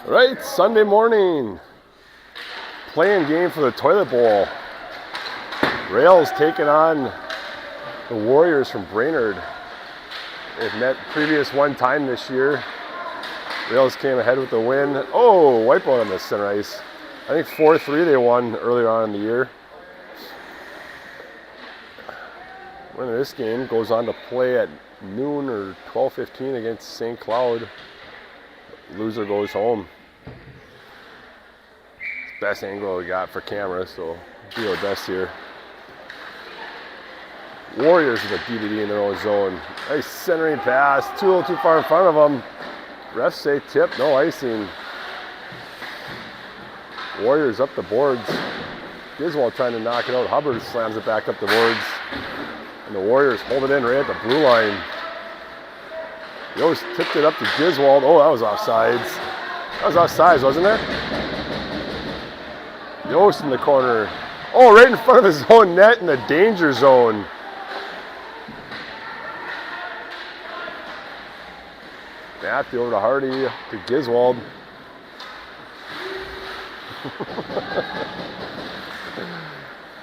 Right, Sunday morning, playing game for the toilet bowl. Rails taking on the Warriors from Brainerd. They've met previous one time this year. Rails came ahead with the win. Oh, wipeout on the center ice. I think 4-3 they won earlier on in the year. Winner of this game goes on to play at noon or 12:15 against St. Cloud. Loser goes home. Best angle we got for camera, so do our best here. Warriors with a DVD in their own zone. Nice centering pass, a little too far in front of them. Refs say tip, no icing. Warriors up the boards. Giswald trying to knock it out. Hubbard slams it back up the boards. And the Warriors hold it in right at the blue line. Yost tipped it up to Giswald. Oh, that was offsides. That was offsides, wasn't it? Yost in the corner. Oh, right in front of his own net in the danger zone. Matthew over to Hardy, to Giswald.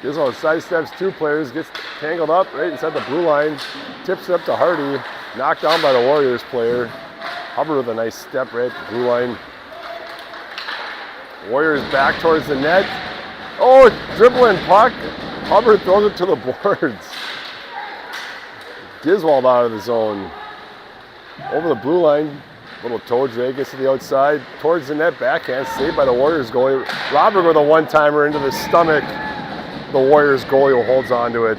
Giswald sidesteps two players, gets tangled up right inside the blue line, tips it up to Hardy, knocked down by the Warriors player. Hubbard with a nice step right at the blue line. Warriors back towards the net. Oh, dribbling puck. Hubbard throws it to the boards. Giswald out of the zone. Over the blue line. Little toe drag, gets to the outside. Towards the net, backhand, saved by the Warriors goalie. Robert with a one-timer into the stomach. The Warriors goalie holds on to it.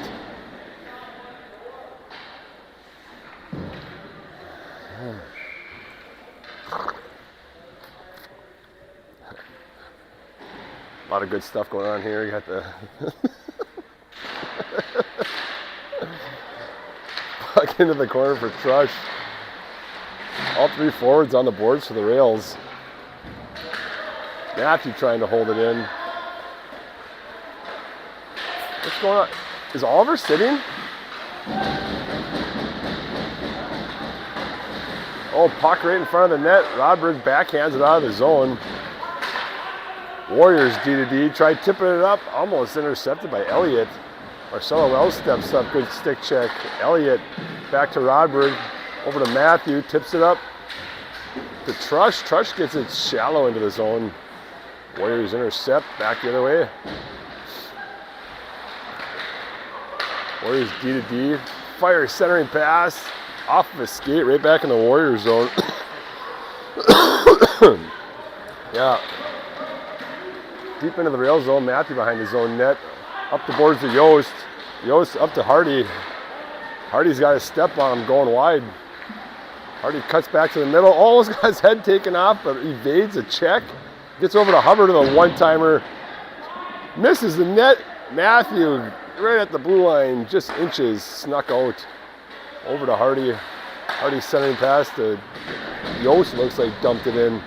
A lot of good stuff going on here. You got the puck into the corner for Trush. All three forwards on the boards for the Rails. Matthew trying to hold it in. What's going on? Is Oliver sitting? Oh, puck right in front of the net. Rodberg backhands it out of the zone. Warriors D2D, tried tipping it up, almost intercepted by Elliott. Marcelo Wells steps up, good stick check. Elliott back to Rodberg, over to Matthew, tips it up to Trush. Trush gets it shallow into the zone. Warriors intercept, back the other way. Warriors D2D, fire centering pass, off of a skate, right back in the Warriors zone. Yeah. Deep into the rail zone, Matthew behind his own net. Up the boards to Yost. Yost up to Hardy. Hardy's got a step on him going wide. Hardy cuts back to the middle. Almost got his head taken off, but evades a check. Gets over to Hubbard with a one-timer. Misses the net. Matthew right at the blue line, just inches, snuck out. Over to Hardy. Hardy centering pass to Yost, looks like dumped it in.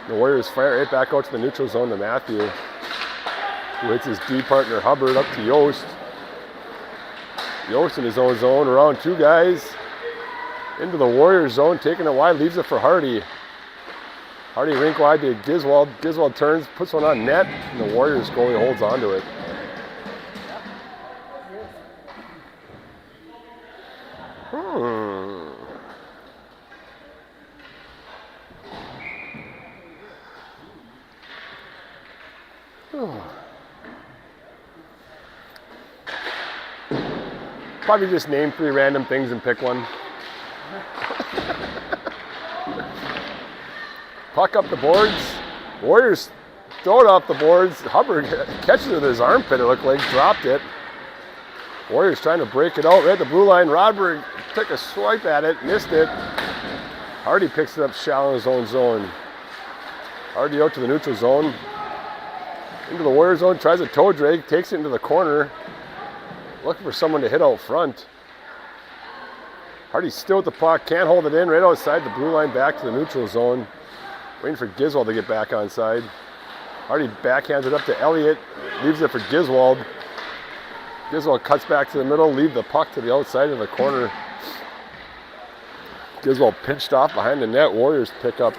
The Warriors fire right back out to the neutral zone to Matthew, who hits his D partner Hubbard up to Yost. Yost in his own zone, around two guys. Into the Warriors zone, taking it wide, leaves it for Hardy. Hardy rink wide to Giswald. Giswald turns, puts one on net, and the Warriors goalie holds on to it. Probably just name three random things and pick one. Puck up the boards. Warriors throw it off the boards. Hubbard catches it with his armpit, it looked like, dropped it. Warriors trying to break it out right at the blue line. Rodberg took a swipe at it, missed it. Hardy picks it up shallow in his own zone. Hardy out to the neutral zone. Into the Warriors zone, tries a toe drag, takes it into the corner. Looking for someone to hit out front. Hardy still with the puck, can't hold it in, right outside the blue line, back to the neutral zone. Waiting for Giswald to get back onside. Hardy backhands it up to Elliott, leaves it for Giswald. Giswald cuts back to the middle, leave the puck to the outside of the corner. Giswald pinched off behind the net. Warriors pick up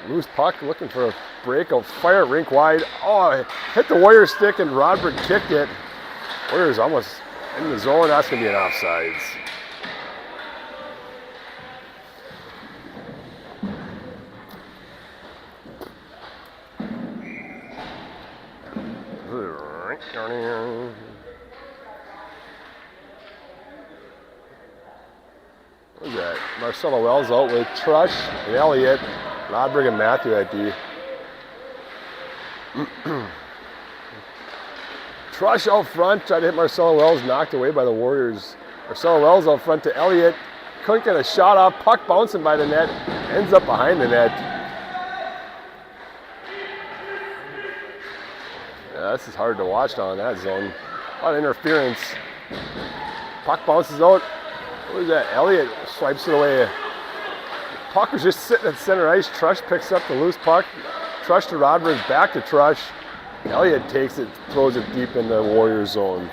Loose puck, looking for a breakout, fire it rink wide. Oh, hit the Warriors stick and Rodberg kicked it. Warriors almost in the zone, that's gonna be an offsides. What's that? Marcelo Wells out with Trush and Elliott. Rodberg and Matthew at D. Trush out front, tried to hit Marcelo Wells, knocked away by the Warriors. Marcelo Wells out front to Elliott. Couldn't get a shot off, puck bouncing by the net, ends up behind the net. Yeah, this is hard to watch down in that zone. A lot of interference. Puck bounces out. What is that? Elliott swipes it away. Puck was just sitting at center ice. Trush picks up the loose puck. Trush to Rodberg, back to Trush. Elliott takes it, throws it deep in the Warriors zone.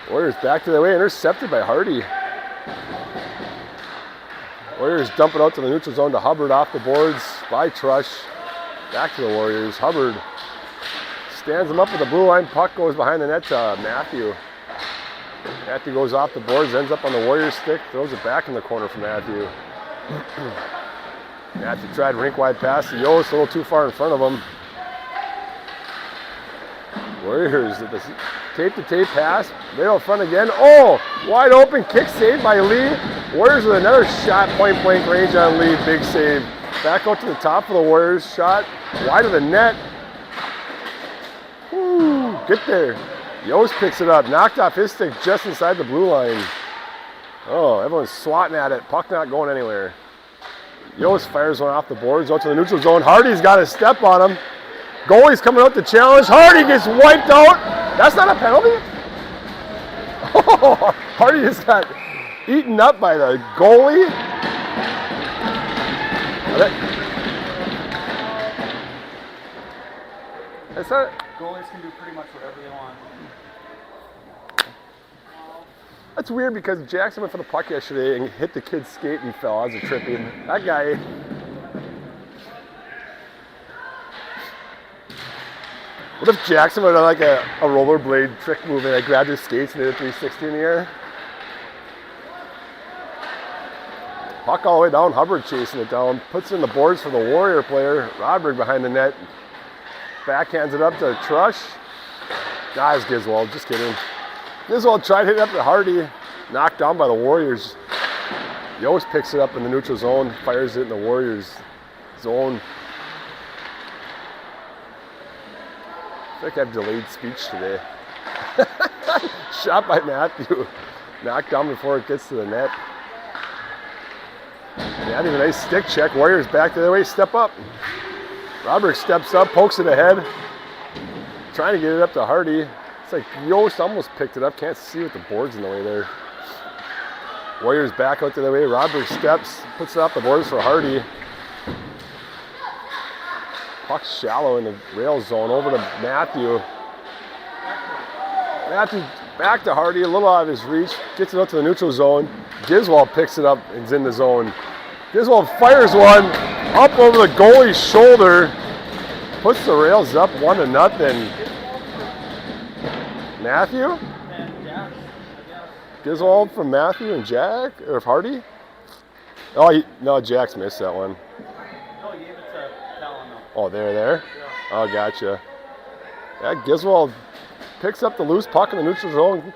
Warriors back to the way, intercepted by Hardy. Warriors dump it out to the neutral zone to Hubbard off the boards by Trush. Back to the Warriors. Hubbard stands him up with the blue line. Puck goes behind the net to Matthew. Matthew goes off the boards, ends up on the Warriors stick, throws it back in the corner for Matthew. Matthew tried rink wide pass to Yost, a little too far in front of him. Warriors did the tape-to-tape pass, right out front again. Oh, wide open kick save by Lee. Warriors with another shot, point blank range on Lee, big save. Back out to the top of the Warriors, shot wide of the net. Woo, get there. Yost picks it up, knocked off his stick just inside the blue line. Oh, everyone's swatting at it, puck not going anywhere. Yost fires one off the boards, out to the neutral zone. Hardy's got a step on him. Goalie's coming out to challenge. Hardy gets wiped out. That's not a penalty? Oh, Hardy just got eaten up by the goalie. That's not. Goalies can do pretty much whatever they want. That's weird because Jackson went for the puck yesterday and hit the kid's skate and fell. That was a trippy. That guy. What if Jackson would have like a rollerblade trick move and grabbed his skates and did a 360 in the air? Puck all the way down, Hubbard chasing it down, puts it in the boards for the Warrior player. Rodberg behind the net. Backhands it up to Trush. Nah, it's Giswold, just kidding. Giswold tried to hit it up to Hardy, knocked down by the Warriors. Yost picks it up in the neutral zone, fires it in the Warriors zone. I think I have delayed speech today. Shot by Matthew. Knocked down before it gets to the net. Matthew, a nice stick check. Warriors back the other way, step up. Rodberg steps up, pokes it ahead. Trying to get it up to Hardy. It's like Yost almost picked it up. Can't see with the boards in the way there. Warriors back out the other way. Rodberg steps, puts it off the boards for Hardy. Puck shallow in the rail zone over to Matthew. Matthew back to Hardy, a little out of his reach. Gets it out to the neutral zone. Giswold picks it up and is in the zone. Giswold fires one up over the goalie's shoulder. Puts the rails up 1-0. Matthew? Giswold from Matthew and Jack, or Hardy? Oh, no, Jack's missed that one. No, he gave it to Talon. Oh, there? Yeah. Oh, gotcha. Yeah, Giswold picks up the loose puck in the neutral zone,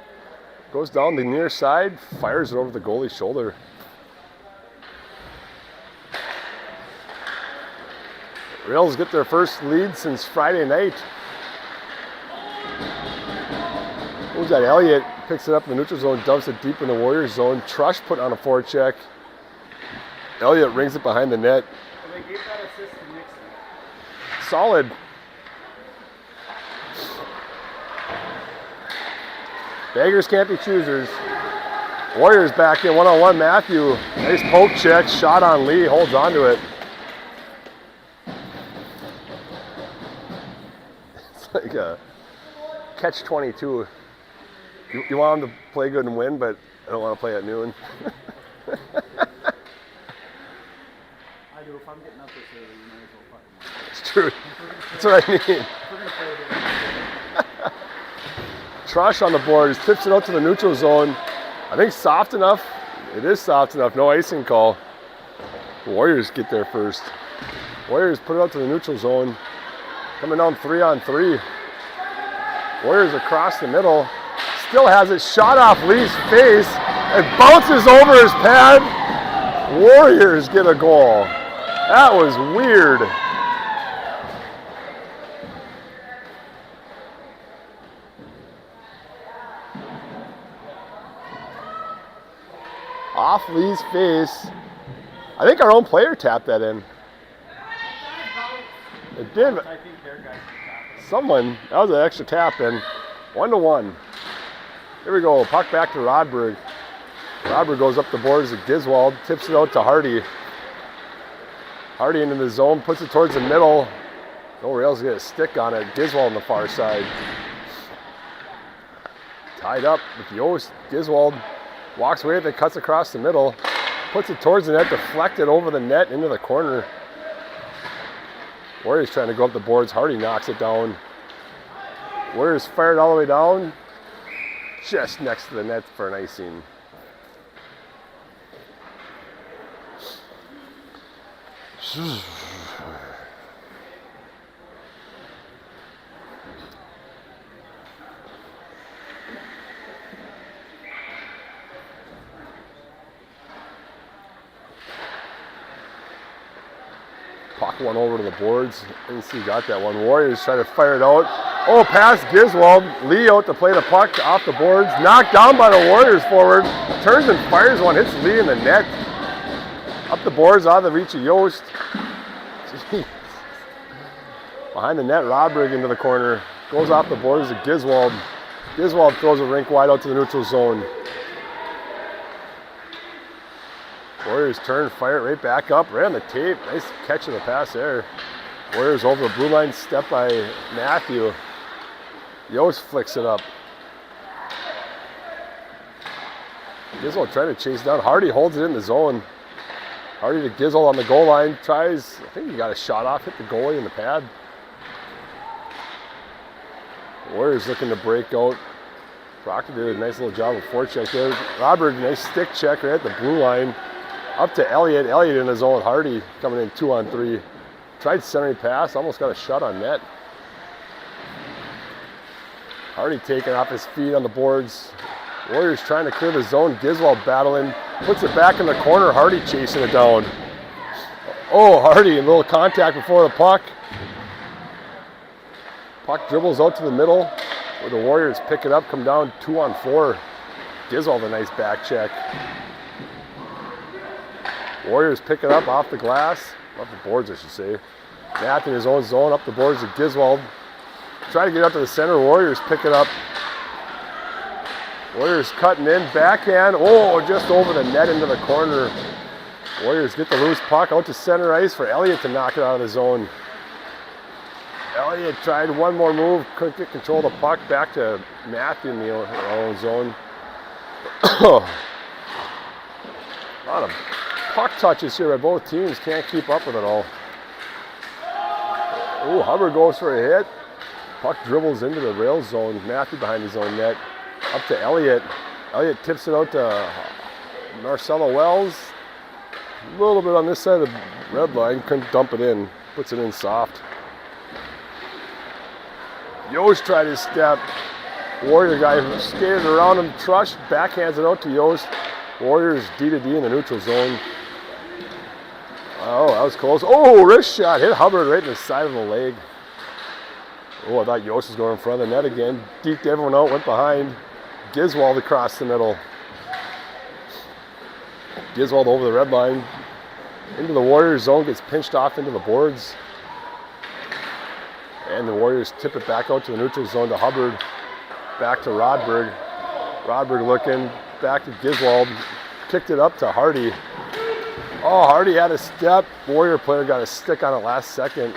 goes down the near side, fires it over the goalie's shoulder. Rails get their first lead since Friday night. Who's that? Elliott picks it up in the neutral zone, dumps it deep in the Warriors zone. Trush put on a forecheck. Elliott rings it behind the net. And they gave that assist to Nixon. Solid. Beggars can't be choosers. Warriors back in one-on-one. Matthew, nice poke check, shot on Lee, holds on to it. It's like a catch-22. You want them to play good and win, but I don't want to play at noon. I do. If I'm getting up this early, you might as well fucking watch. It's true. That's what I mean. If we're gonna play here. Trush on the board. He tips it out to the neutral zone. I think soft enough. It is soft enough. No icing call. The Warriors get there first. Warriors put it out to the neutral zone. Coming down 3-on-3. Warriors across the middle. Still has it shot off Lee's face. It bounces over his pad. Warriors get a goal. That was weird. Off Lee's face. I think our own player tapped that in. It did. I think their guys are Someone, that was an extra tap in. 1-1. Here we go. Puck back to Rodberg. Rodberg goes up the boards to Giswald. Tips it out to Hardy. Hardy into the zone. Puts it towards the middle. No rails get a stick on it. Giswald on the far side. Tied up with Yost. Giswald walks away, then cuts across the middle. Puts it towards the net. Deflected over the net into the corner. Warriors trying to go up the boards. Hardy knocks it down. Warriors fired all the way down. Just next to the net for an icing. Puck one over to the boards. NC got that one. Warriors try to fire it out. Oh, past Giswald. Lee out to play the puck off the boards. Knocked down by the Warriors forward. Turns and fires one. Hits Lee in the net. Up the boards, out of the reach of Yost. Jeez. Behind the net, Rodberg into the corner. Goes off the boards to Giswald. Giswald throws a rink wide out to the neutral zone. Warriors turn, fire it right back up, right on the tape. Nice catch of the pass there. Warriors over the blue line, step by Matthew. Yost flicks it up. Giswald trying to chase down. Hardy holds it in the zone. Hardy to Giswald on the goal line. Tries, I think he got a shot off, hit the goalie in the pad. Warriors looking to break out. Proctor did a nice little job of forecheck there. Robert, nice stick check right at the blue line. Up to Elliott. Elliott in his own. Hardy coming in 2-on-3. Tried centering pass, almost got a shot on net. Hardy taking off his feet on the boards. Warriors trying to clear the zone. Giswald battling. Puts it back in the corner. Hardy chasing it down. Oh, Hardy, a little contact before the puck. Puck dribbles out to the middle where the Warriors pick it up, come down 2-on-4. Giswald a nice back check. Warriors pick it up off the glass. Off the boards, I should say. Matthew in his own zone, up the boards to Giswald. Try to get up to the center. Warriors pick it up. Warriors cutting in, backhand. Oh, just over the net into the corner. Warriors get the loose puck out to center ice for Elliott to knock it out of the zone. Elliott tried one more move, couldn't get control of the puck. Back to Matthew in the own zone. A lot of puck touches here by both teams. Can't keep up with it all. Oh, Hubbard goes for a hit. Puck dribbles into the rail zone. Matthew behind his own net. Up to Elliott. Elliott tips it out to Marcelo Wells. A little bit on this side of the red line. Couldn't dump it in. Puts it in soft. Yost tried his step. Warrior guy skated around him. Trush backhands it out to Yost. Warriors D-to-D in the neutral zone. Oh, that was close. Oh, wrist shot. Hit Hubbard right in the side of the leg. Oh, I thought Yost was going in front of the net again. Deked everyone out, went behind. Giswald across the middle. Giswald over the red line. Into the Warriors zone, gets pinched off into the boards. And the Warriors tip it back out to the neutral zone to Hubbard. Back to Rodberg. Rodberg looking. Back to Giswald. Kicked it up to Hardy. Oh, Hardy had a step. Warrior player got a stick on it last second.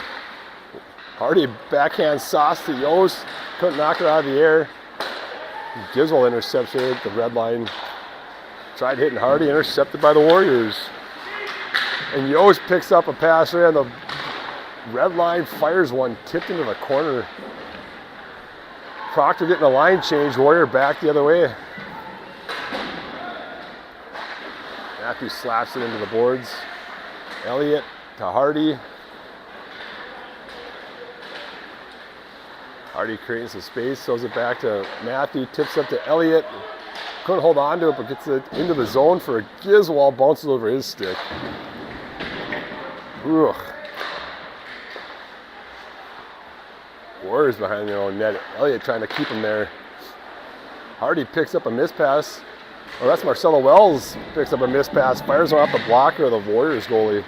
Hardy backhand sauce to Yost. Couldn't knock it out of the air. Giswald intercepts it at the red line. Tried hitting Hardy. Intercepted by the Warriors. And Yost picks up a pass right on the red line, fires one, tipped into the corner. Proctor getting a line change, Warrior back the other way. Matthew slaps it into the boards. Elliott to Hardy. Hardy creating some space, throws it back to Matthew, tips up to Elliott. Couldn't hold on to it, but gets it into the zone for a Giswald, bounces over his stick. Ugh. Warriors behind their own net. Elliott trying to keep him there. Hardy picks up a miss pass. Oh, that's Marcelo Wells picks up a miss pass, fires one off the blocker of the Warriors goalie.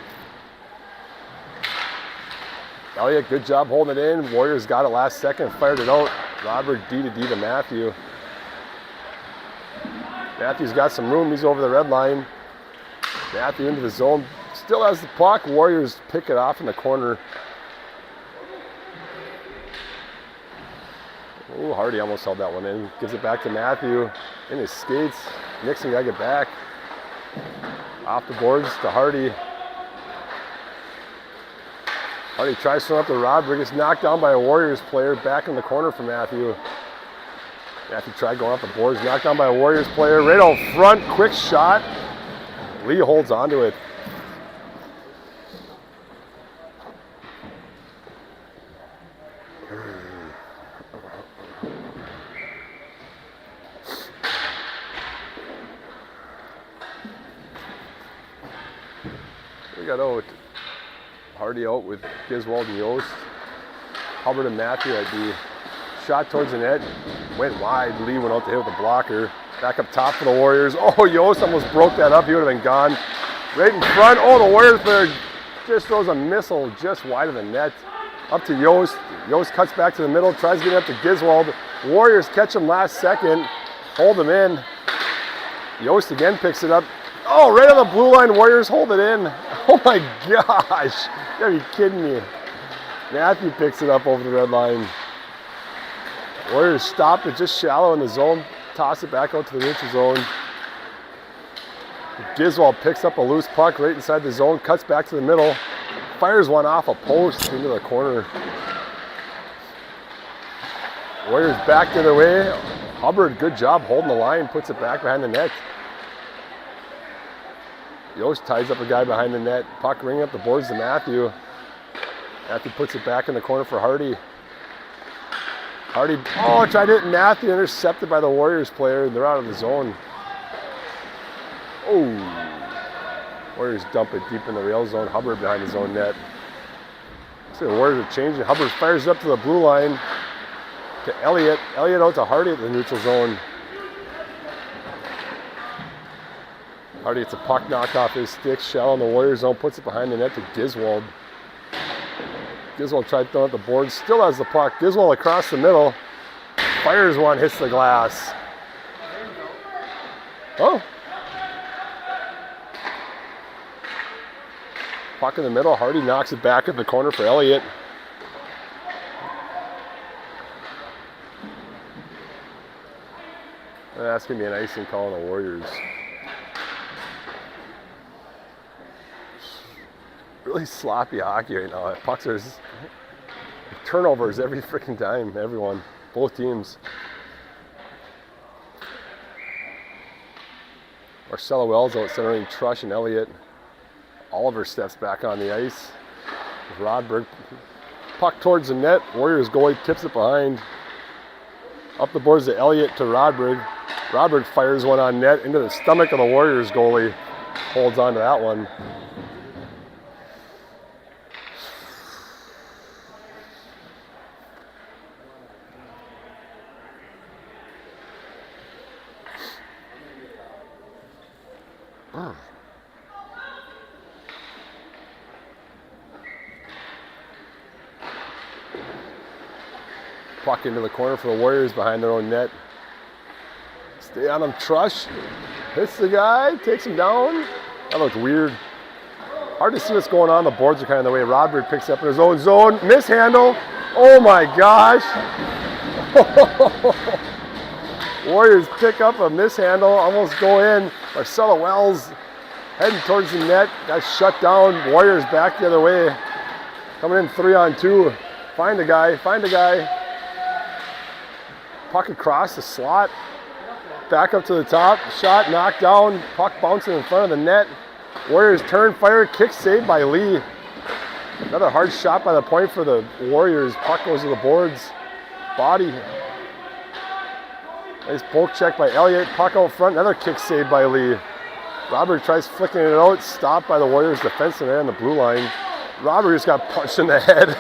Elliott, good job holding it in. Warriors got it last second, fired it out. Robert D to Matthew. Matthew's got some room, he's over the red line. Matthew into the zone, still has the puck. Warriors pick it off in the corner. Ooh, Hardy almost held that one in. Gives it back to Matthew in his skates. Nixon got to get back. Off the boards to Hardy. Hardy tries to run up to Rodriguez, gets knocked down by a Warriors player, back in the corner for Matthew. Matthew tried going up the boards, knocked down by a Warriors player, right out front, quick shot. Lee holds onto it. We got out. Hardy out with Giswald and Yost. Hubbard and Matthew at the shot towards the net. Went wide. Lee went out to hit with the blocker. Back up top for the Warriors. Oh, Yost almost broke that up. He would have been gone. Right in front. Oh, the Warriors player just throws a missile just wide of the net. Up to Yost. Yost cuts back to the middle. Tries to get up to Giswald. Warriors catch him last second. Hold him in. Yost again picks it up. Oh, right on the blue line. Warriors hold it in. Oh my gosh. You gotta be kidding me. Matthew picks it up over the red line. Warriors stop it just shallow in the zone. Toss it back out to the neutral zone. Giswald picks up a loose puck right inside the zone. Cuts back to the middle. Fires one off a post into the corner. Warriors back the other way. Hubbard, good job holding the line. Puts it back behind the net. Yost ties up a guy behind the net. Puck ringing up the boards to Matthew. Matthew puts it back in the corner for Hardy. Hardy, oh, tried to hit Matthew, intercepted by the Warriors player, and they're out of the zone. Oh. Warriors dump it deep in the rail zone. Hubbard behind his own net. So the Warriors are changing. Hubbard fires up to the blue line to Elliott. Elliott out to Hardy at the neutral zone. Hardy gets a puck knocked off his stick, shallow in the Warriors zone, puts it behind the net to Giswald. Giswald tried throwing at the board, still has the puck. Giswald across the middle, fires one, hits the glass. Oh. Puck in the middle, Hardy knocks it back in the corner for Elliott. That's going to be an icing call on the Warriors. Really sloppy hockey right now. Pucks are turnovers every freaking time, everyone, both teams. Marcelo Wells out centering Trush and Elliott. Oliver steps back on the ice. Rodberg, puck towards the net. Warriors goalie tips it behind. Up the boards to Elliott to Rodberg. Rodberg fires one on net into the stomach of the Warriors goalie. Holds on to that one. Puck into the corner for the Warriors behind their own net. Stay on him, Trush. Hits the guy, takes him down. That looked weird. Hard to see what's going on. The boards are kind of the way. Rodberg picks up in his own zone. Mishandle. Oh my gosh. Warriors pick up a mishandle, almost go in. Marcelo Wells Heading towards the net. Got shut down. Warriors back the other way. Coming in 3-on-2. Find a guy. Find a guy. Puck across the slot. Back up to the top. Shot knocked down. Puck bouncing in front of the net. Warriors turn, fire, kick saved by Lee. Another hard shot by the point for the Warriors. Puck goes to the boards. Body. Nice poke check by Elliott. Puck out front. Another kick saved by Lee. Robert tries flicking it out. Stopped by the Warriors defenseman there on the blue line. Robert just got punched in the head.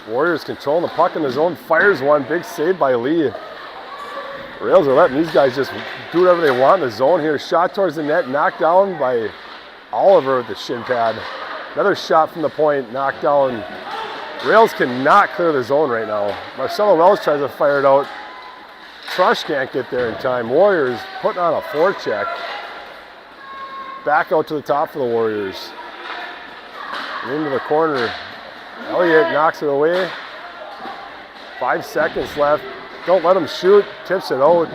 Warriors controlling the puck in the zone. Fires one. Big save by Lee. Rails are letting these guys just do whatever they want in the zone here. Shot towards the net. Knocked down by Oliver with the shin pad. Another shot from the point. Knocked down. Rails cannot clear the zone right now. Marcelo Wells tries to fire it out. Trush can't get there in time. Warriors putting on a forecheck. Back out to the top for the Warriors. Into the corner. Elliott knocks it away. 5 seconds left. Don't let him shoot. Tips it out.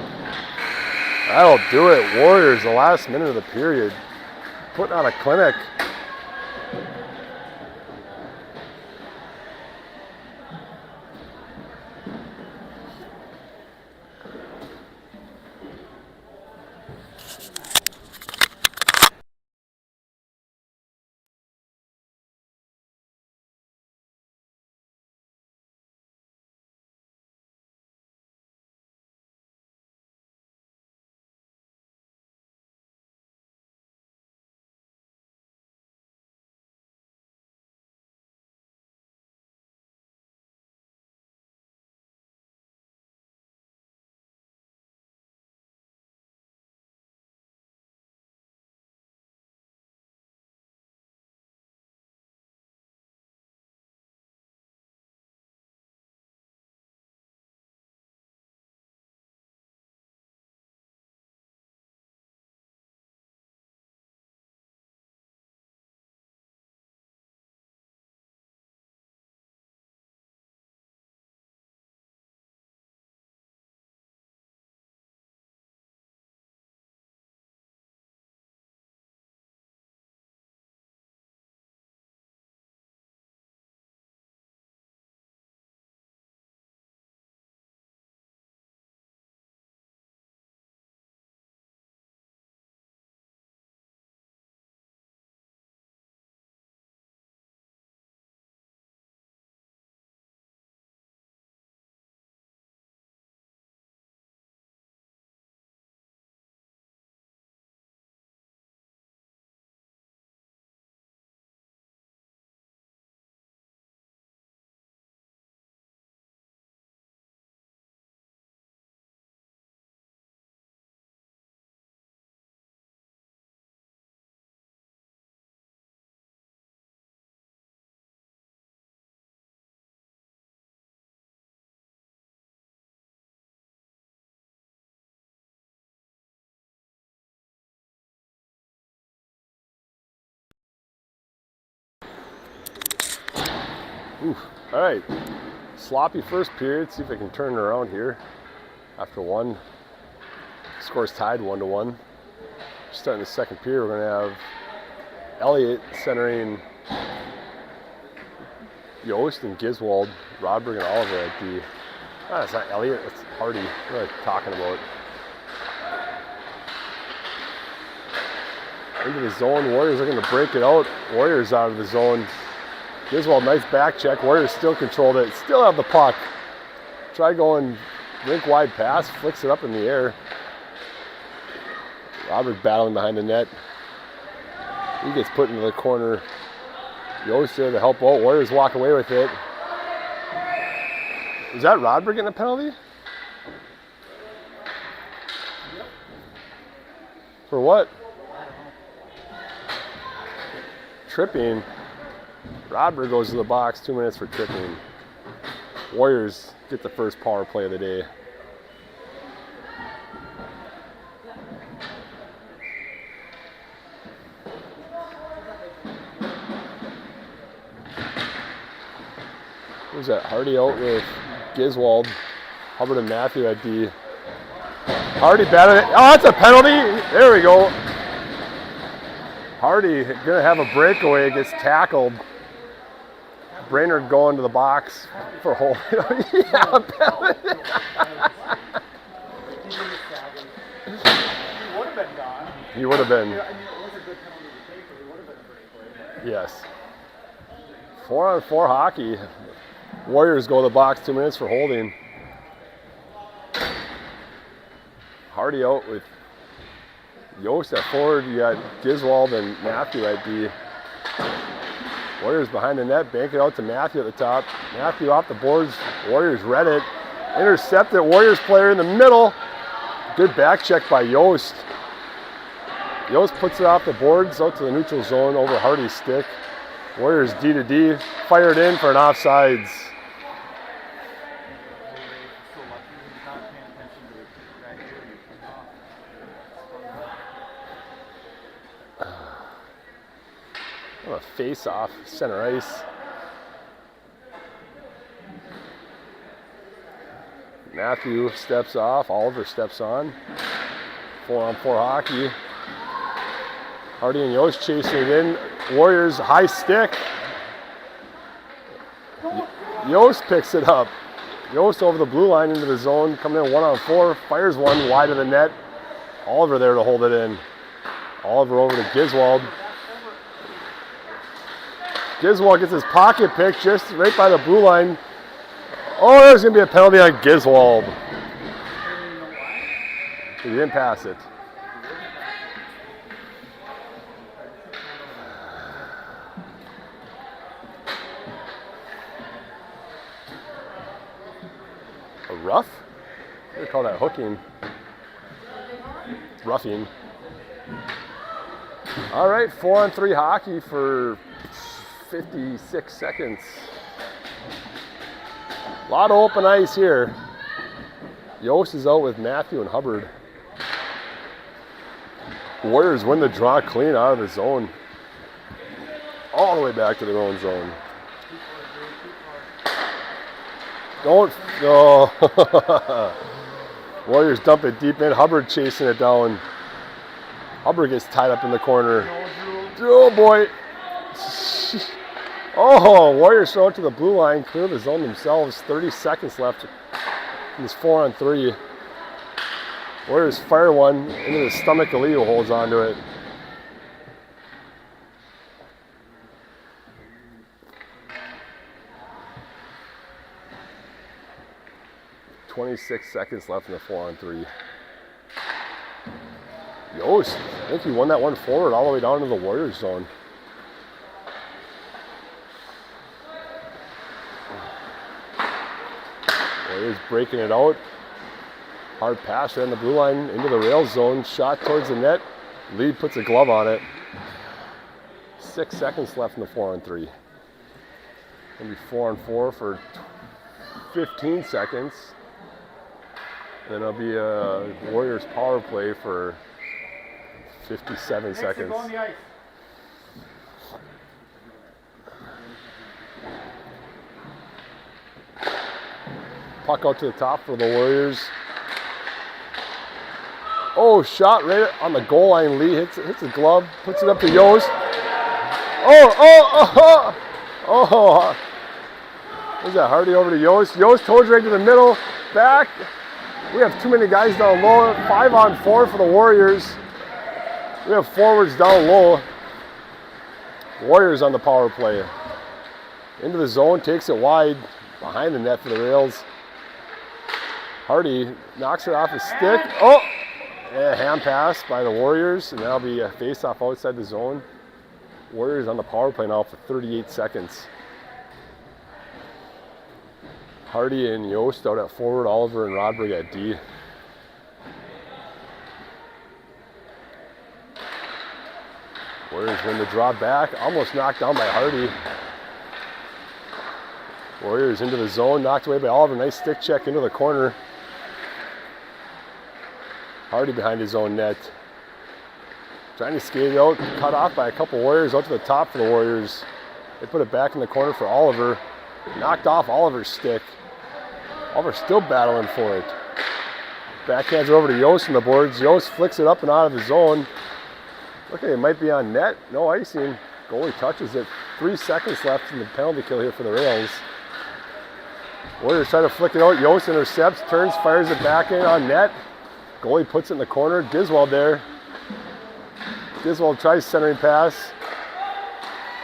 That'll do it. Warriors, the last minute of the period. Putting on a clinic. Oof. All right, sloppy first period. See if I can turn it around here. After one, score's tied 1-1. Starting the second period, we're gonna have Elliott centering Yost and Giswold, Rodberg and Oliver at the. It's not Elliott. It's Hardy. What am I talking about? Into the zone. Warriors looking to break it out. Warriors out of the zone. Giswold, nice back check. Warriors still controlled it. Still have the puck. Try going rink wide pass. Flicks it up in the air. Robert battling behind the net. He gets put into the corner. Yost there to help out. Warriors walk away with it. Is that Rodberg getting a penalty? For what? Tripping. Rodberg goes to the box, 2 minutes for tripping. Warriors get the first power play of the day. Who's that? Hardy out with Giswold. Hubbard and Matthew at D. Hardy batted it. Oh, that's a penalty. There we go. Hardy gonna have a breakaway, gets tackled. Brainerd going to the box for hole. Yeah, penalty. He would have been gone. He would have been. I mean, it was a good penalty to take, but he would have been a breakaway. Yes. 4-on-4 hockey. Warriors go to the box, 2 minutes for holding. Hardy out with Yost at forward. You got Giswald and Matthew at D. Warriors behind the net, bank it out to Matthew at the top. Matthew off the boards. Warriors read it. Intercept it. Warriors player in the middle. Good back check by Yost. Yost puts it off the boards out to the neutral zone over Hardy's stick. Warriors D to D. Fired in for an offsides. A face-off, center ice. Matthew steps off, Oliver steps on. 4-on-4 hockey. Hardy and Yost chasing it in. Warriors high stick. Yost picks it up. Yost over the blue line into the zone, coming in 1-on-4, fires one wide of the net. Oliver there to hold it in. Oliver over to Giswald. Giswald gets his pocket pick just right by the blue line. Oh, there's going to be a penalty on Giswald. He didn't pass it. A rough? They call that hooking. It's roughing. All right, 4-on-3 hockey for 56 seconds. A lot of open ice here. Yost is out with Matthew and Hubbard. Warriors win the draw clean out of the zone. All the way back to their own zone. Don't. Oh. Warriors dump it deep in. Hubbard chasing it down. Hubbard gets tied up in the corner. Oh boy. Oh, Warriors throw it to the blue line, clear the zone themselves. 30 seconds left in this 4-on-3. Warriors fire one into the stomach of Lee, who holds on to it. .26 seconds left in the 4-on-3. Yost, I think he won that one forward all the way down to the Warriors zone. Warriors breaking it out. Hard pass right on the blue line into the rail zone. Shot towards the net. Lee puts a glove on it. 6 seconds left in the 4-on-3. Gonna be 4-on-4 for 15 seconds. And then it'll be a Warriors power play for 57 seconds. Puck out to the top for the Warriors. Oh, shot right on the goal line. Lee hits the glove, puts it up to Yost. Oh. Where's that? Hardy over to Yost. Yost towards right to the middle. Back. We have too many guys down low. 5-on-4 for the Warriors. We have forwards down low. Warriors on the power play. Into the zone, takes it wide. Behind the net for the rails. Hardy knocks it off his stick. Oh! A hand pass by the Warriors, and that'll be a face-off outside the zone. Warriors on the power play now for 38 seconds. Hardy and Yost out at forward, Oliver and Rodberg at D. Warriors win the draw back, almost knocked down by Hardy. Warriors into the zone, knocked away by Oliver. Nice stick check into the corner. Hardy behind his own net. Trying to skate it out, cut off by a couple Warriors out to the top for the Warriors. They put it back in the corner for Oliver. Knocked off Oliver's stick. Oliver still battling for it. Backhands it over to Yost on the boards. Yost flicks it up and out of the zone. Okay, it might be on net. No icing. Goalie touches it. 3 seconds left in the penalty kill here for the Rails. Warriors try to flick it out. Yost intercepts, turns, fires it back in on net. Goalie puts it in the corner. Giswald there. Giswald tries centering pass.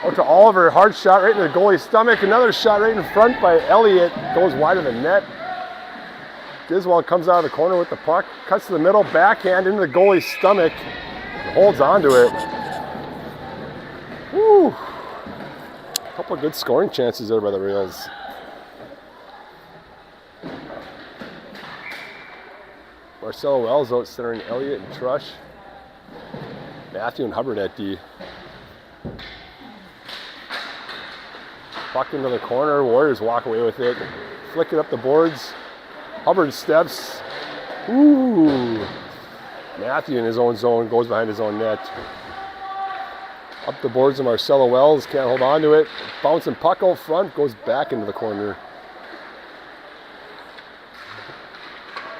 Out to Oliver. Hard shot right in the goalie's stomach. Another shot right in front by Elliott. Goes wide of the net. Giswald comes out of the corner with the puck. Cuts to the middle. Backhand into the goalie's stomach. Holds onto it. Woo. A couple of good scoring chances there by the Rails. Marcelo Wells out centering Elliott and Trush. Matthew and Hubbard at D. Puck into the corner. Warriors walk away with it. Flick it up the boards. Hubbard steps. Ooh. Matthew in his own zone goes behind his own net. Up the boards of Marcelo Wells. Can't hold on to it. Bouncing puck out front. Goes back into the corner.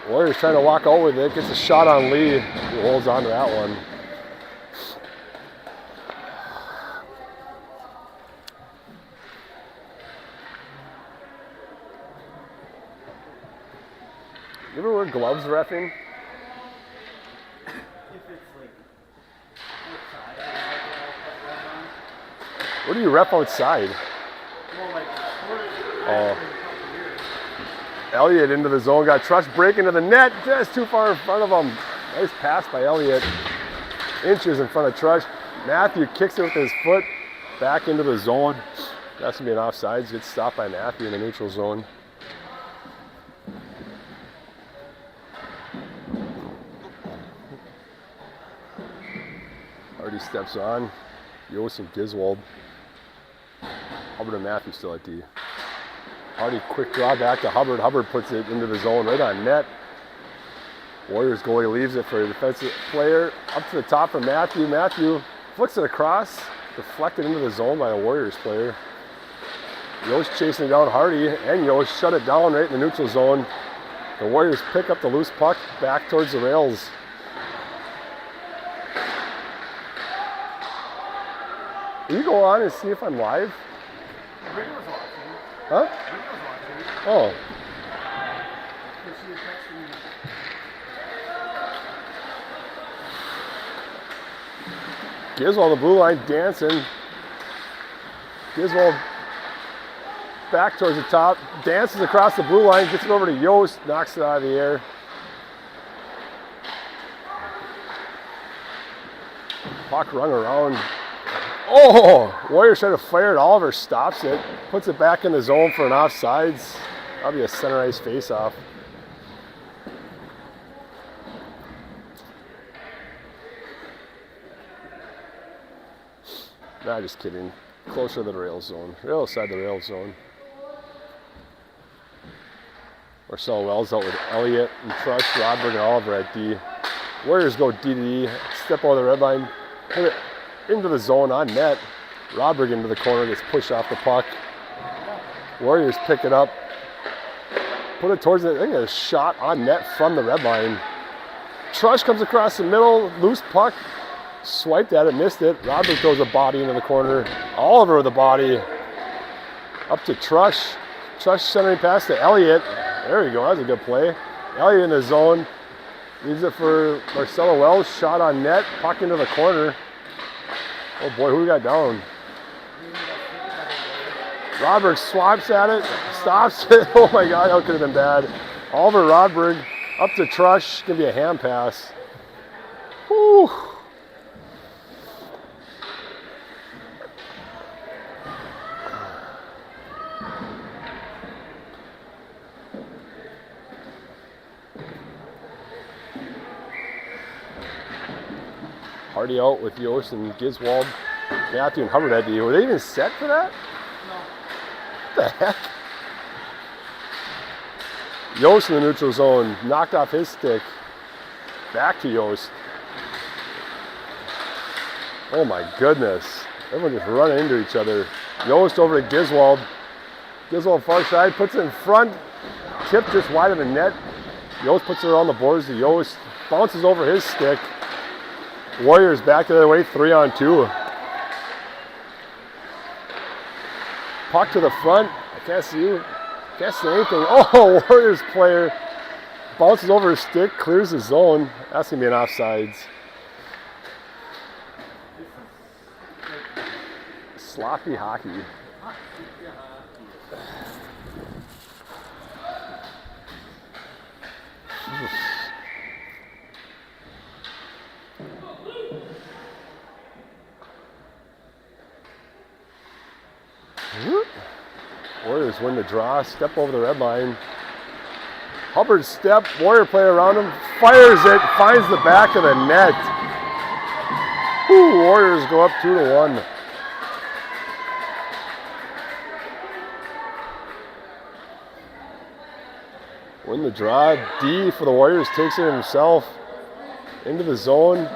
Warriors trying to walk out with it. Gets a shot on Lee. He holds on to that one. You ever wear gloves reffing? If it's like outside, I put gloves on. Where do you ref outside? Well, like, Oh. Elliott into the zone, got Trush break into the net, just too far in front of him. Nice pass by Elliott. Inches in front of Trush. Matthew kicks it with his foot back into the zone. That's going to be an offsides. Gets stopped by Matthew in the neutral zone. Hardy steps on. Yost and Giswald. Hubbard and Matthew still at D. Hardy quick draw back to Hubbard. Hubbard puts it into the zone right on net. Warriors goalie leaves it for a defensive player. Up to the top for Matthew. Matthew flicks it across. Deflected into the zone by a Warriors player. Yost chasing down Hardy, and Yost shut it down right in the neutral zone. The Warriors pick up the loose puck back towards the rails. Will you go on and see if I'm live? Rick was watching. Huh? Rick was watching. Oh. Because she was texting me. Giswald, the blue line, dancing. Giswald back towards the top, dances across the blue line, gets it over to Yost, knocks it out of the air. Puck run around. Oh! Warriors try to fire it. Oliver stops it, puts it back in the zone for an offsides. That'll be a center ice face-off. Nah, just kidding. Closer to the rail zone. Right outside the rail zone. Marcel Wells out with Elliott and Trush, Rodberg, and Oliver at D. Warriors go D to D, step out of the red line, put it into the zone on net. Rodberg into the corner, gets pushed off the puck. Warriors pick it up, put it towards it. I think a shot on net from the red line. Trush comes across the middle, loose puck. Swiped at it, missed it. Rodberg throws a body into the corner. Oliver with a body. Up to Trush. Trush centering pass to Elliott. There you go, that was a good play. Elliott in the zone. Leaves it for Marcelo Wells. Shot on net. Puck into the corner. Oh boy, who we got down? Rodberg swipes at it. Stops it. Oh my god, that could have been bad. Oliver Rodberg up to Trush. Gonna be a hand pass. Whew. Hardy out with Yost and Giswald. Matthew and Hubbard at D. Were they even set for that? No. What the heck? Yost in the neutral zone. Knocked off his stick. Back to Yost. Oh my goodness. Everyone just running into each other. Yost over to Giswald. Giswald far side, puts it in front. Tip just wide of the net. Yost puts it around the boards. Yost bounces over his stick. Warriors back the other way, 3-on-2. Puck to the front. I can't see you. Can't see anything. Oh, Warriors player bounces over his stick, clears the zone. That's going to be an offsides. Sloppy hockey. Warriors win the draw, step over the red line. Hubbard step, Warrior player around him, fires it, finds the back of the net. Whew, Warriors go up 2-1. Win the draw. D for the Warriors takes it himself into the zone.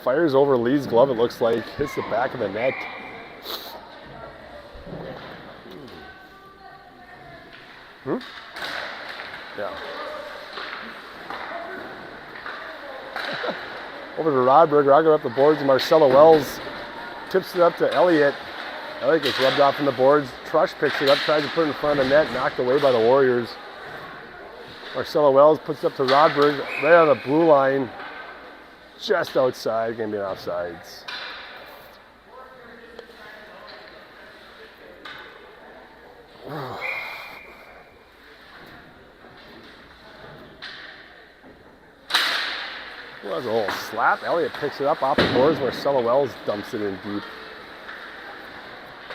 Fires over Lee's glove, it looks like. Hits the back of the net. Yeah. Over to Rodberg. Rodberg up the boards. Marcelo Wells tips it up to Elliott. Elliott gets rubbed off from the boards. Trush picks it up, tries to put it in front of the net, knocked away by the Warriors. Marcelo Wells puts it up to Rodberg, right on the blue line, just outside, gonna be an offsides. Well, that's a little slap. Elliott picks it up off the boards. Marcelo Wells dumps it in deep.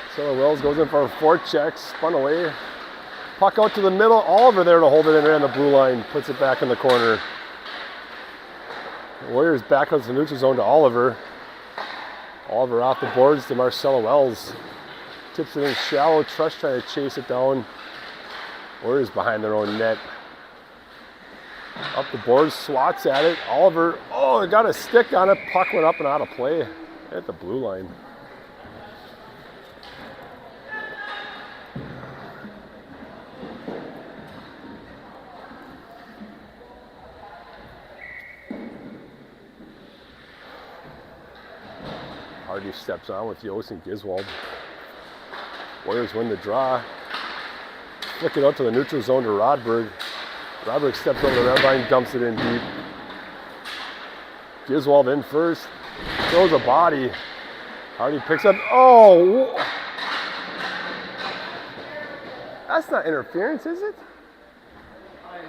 Marcelo Wells goes in for a forecheck, spun away. Puck out to the middle. Oliver there to hold it in right on the blue line. Puts it back in the corner. Warriors back out to the neutral zone to Oliver. Oliver off the boards to Marcelo Wells. Tips it in shallow. Trush trying to chase it down. Warriors behind their own net. Up the boards, swats at it. Oliver, oh, it got a stick on it. Puck went up and out of play at the blue line. Hardy steps on with Yost and Giswald. Warriors win the draw. Flick it out to the neutral zone to Rodberg. Rodberg steps over the red line, dumps it in deep. Giswald in first, throws a body. Hardy picks up, oh! That's not interference, is it? I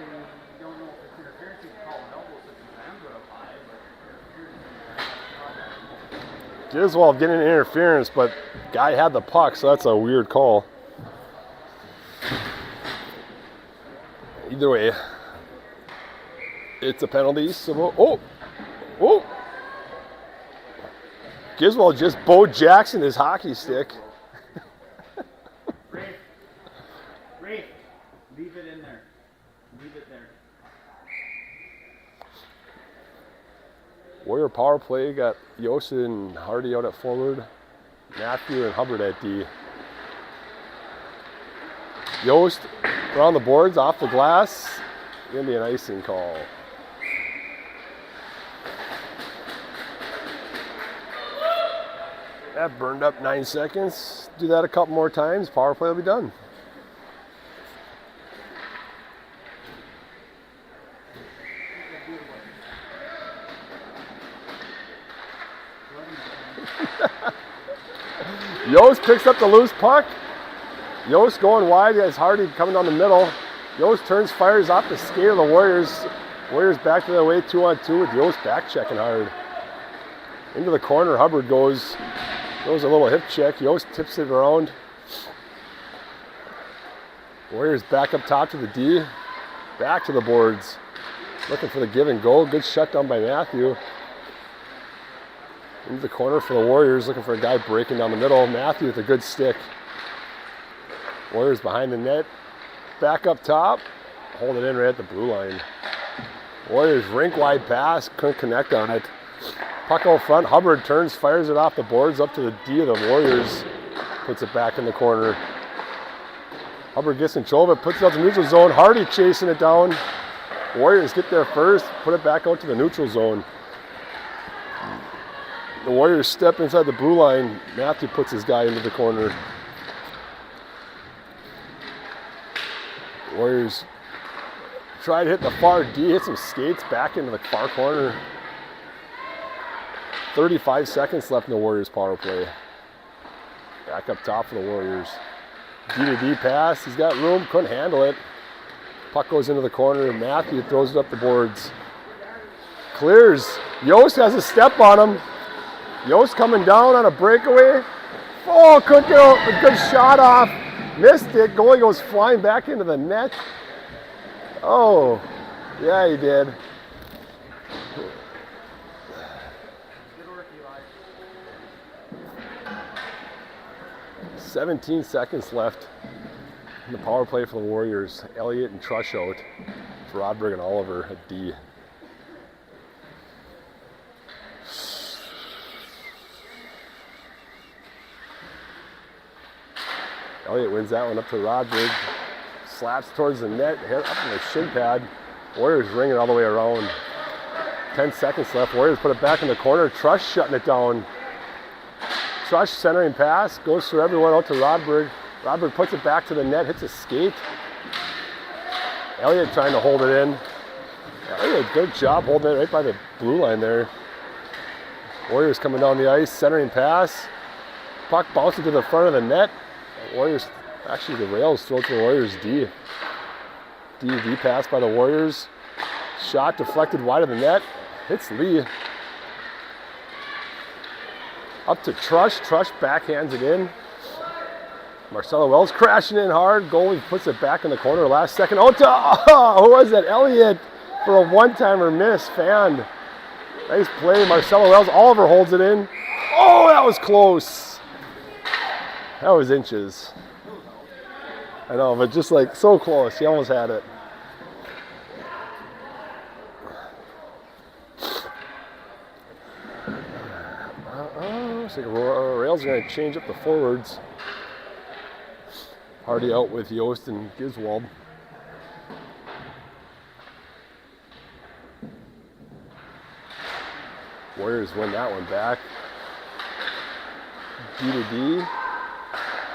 don't know if it's interference. You can call an elbow since his hands are up high, but interference. Giswald getting interference, but guy had the puck, so that's a weird call. Either way, it's a penalty. So, oh! Giswald just Bo Jackson his hockey stick. Rafe, leave it in there. Leave it there. Warrior power play got Yost and Hardy out at forward, Matthew and Hubbard at D. Yost around the boards, off the glass. Gonna be an icing call. That burned up 9 seconds. Do that a couple more times, power play will be done. Yost picks up the loose puck. Yost going wide as Hardy coming down the middle. Yost turns, fires off the skate of the Warriors. Warriors back to their way, 2-on-2 with Yost back checking hard. Into the corner, Hubbard goes a little hip check. Yost tips it around. Warriors back up top to the D. Back to the boards. Looking for the give and go. Good shutdown by Matthew. Into the corner for the Warriors, looking for a guy breaking down the middle. Matthew with a good stick. Warriors behind the net. Back up top. Hold it in right at the blue line. Warriors rink wide pass. Couldn't connect on it. Puck out front. Hubbard turns, fires it off the boards up to the D of the Warriors. Puts it back in the corner. Hubbard gets control of it, puts it out to the neutral zone. Hardy chasing it down. Warriors get there first, put it back out to the neutral zone. The Warriors step inside the blue line. Matthew puts his guy into the corner. Warriors try to hit the far D, hit some skates back into the far corner. 35 seconds left in the Warriors power play. Back up top for the Warriors. D to D pass, he's got room, couldn't handle it. Puck goes into the corner, Matthew throws it up the boards. Clears, Yost has a step on him. Yost coming down on a breakaway. Oh, couldn't get a good shot off. Missed it, goalie goes flying back into the net. Oh, yeah he did. 17 seconds left in the power play for the Warriors. Elliott and Trush out. It's Rodberg and Oliver at D. Elliott wins that one up to Rodberg. Slaps towards the net, hit up in the shin pad. Warriors ring it all the way around. 10 seconds left. Warriors put it back in the corner. Trush shutting it down. Trush centering pass, goes through everyone out to Rodberg. Rodberg puts it back to the net, hits a skate. Elliott trying to hold it in. Elliott, good job holding it right by the blue line there. Warriors coming down the ice, centering pass. Puck bouncing to the front of the net. Warriors, actually the rails throw it to the Warriors D. D pass by the Warriors. Shot deflected wide of the net. Hits Lee. Up to Trush. Trush backhands it in. Marcelo Wells crashing in hard. Goalie puts it back in the corner last second. Oh, who was that? Elliott for a one-timer miss. Fan. Nice play. Marcelo Wells. Oliver holds it in. Oh, that was close. That was inches. I know, but just like so close. He almost had it. Looks like Rails are going to change up the forwards. Hardy out with Yost and Giswald. Warriors win that one back. D to D.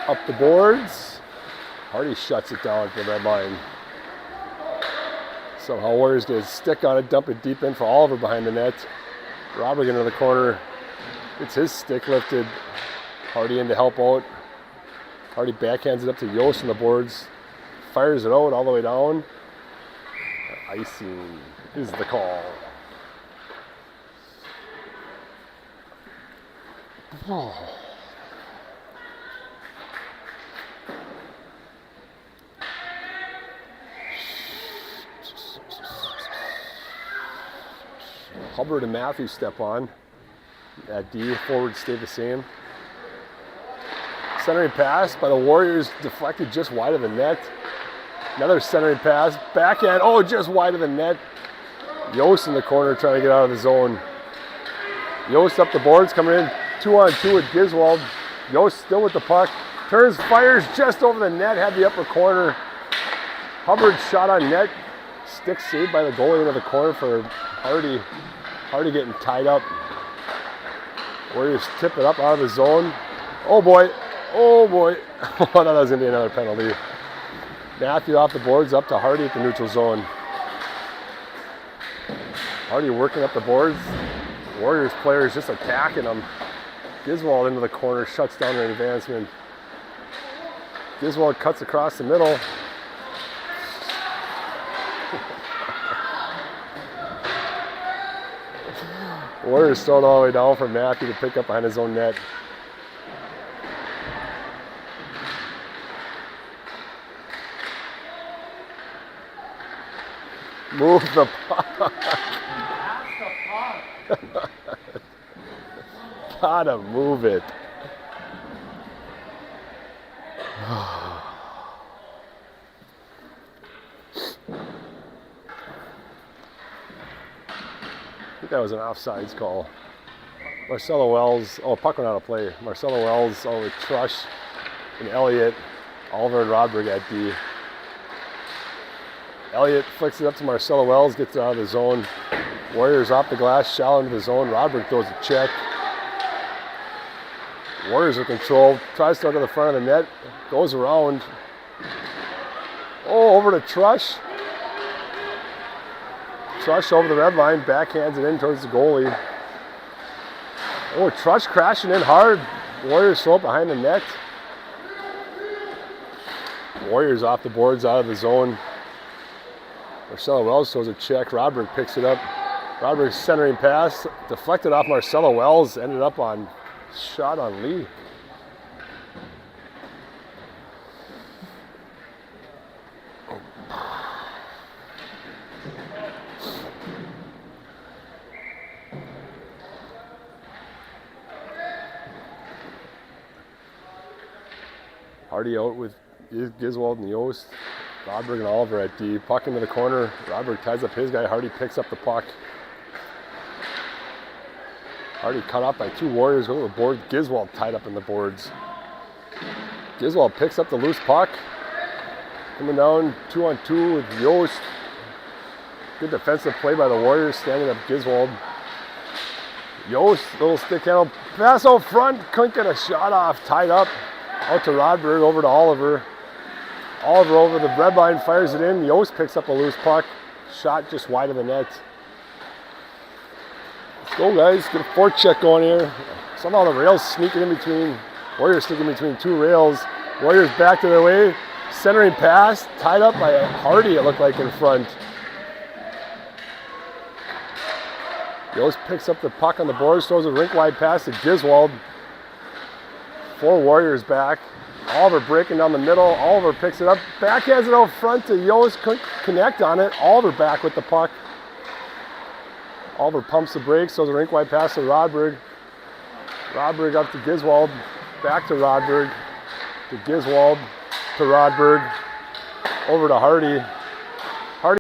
Up the boards. Hardy shuts it down at the red line. Somehow Warriors get a stick on it, dump it deep in for Oliver behind the net. Robert into the corner. It's his stick lifted. Hardy in to help out. Hardy backhands it up to Yost on the boards. Fires it out all the way down. Icing is the call. Oh. Hubbard and Matthews step on. At D, forwards stay the same. Centering pass by the Warriors, deflected just wide of the net. Another centering pass, backhand, oh, just wide of the net. Yost in the corner trying to get out of the zone. Yost up the boards, coming in 2-on-2 with Giswald. Yost still with the puck, turns, fires just over the net, had the upper corner. Hubbard shot on net, stick saved by the goalie into the corner for Hardy. Hardy getting tied up. Warriors tip it up out of the zone. Oh boy, oh boy. I thought that was going to be another penalty. Matthew off the boards, up to Hardy at the neutral zone. Hardy working up the boards. Warriors players just attacking him. Giswald into the corner, shuts down their advancement. Giswald cuts across the middle. Warriors thrown all the way down for Matthew to pick up behind his own net. Move the puck. Gotta move it. I think that was an offsides call. Marcelo Wells, oh, puck went out of play. Marcelo Wells, with Trush and Elliott. Oliver and Rodberg at D. Elliott flicks it up to Marcelo Wells, gets it out of the zone. Warriors off the glass, shallow into the zone. Rodberg throws a check. Warriors are controlled, tries to go to the front of the net, goes around. Oh, over to Trush. Trush over the red line, backhands it in towards the goalie. Oh, Trush crashing in hard. Warriors throw it behind the net. Warriors off the boards, out of the zone. Marcelo Wells throws a check. Rodberg picks it up. Rodberg's centering pass, deflected off Marcelo Wells, ended up on shot on Lee. Hardy out with Giswald and Yost. Rodberg and Oliver at D. Puck into the corner. Rodberg ties up his guy. Hardy picks up the puck. Hardy cut off by 2 Warriors. Go to the board. Giswald tied up in the boards. Giswald picks up the loose puck. Coming down 2-on-2 with Yost. Good defensive play by the Warriors, standing up Giswald. Yost, little stick handle. Pass out front. Couldn't get a shot off. Tied up. Out to Rodberg, over to Oliver. Oliver over the red line, fires it in. Yost picks up a loose puck. Shot just wide of the net. Let's go, guys. Get a forecheck going here. Somehow the rails sneaking in between. Warriors sneaking between 2 rails. Warriors back to their way. Centering pass. Tied up by Hardy, it looked like, in front. Yost picks up the puck on the boards, throws a rink-wide pass to Giswald. 4 Warriors back. Oliver breaking down the middle. Oliver picks it up. Backhands it out front to Yost. Couldn't connect on it. Oliver back with the puck. Oliver pumps the brakes. Throws a rink-wide pass to Rodberg. Rodberg up to Giswald. Back to Rodberg. To Giswald. To Rodberg. Over to Hardy.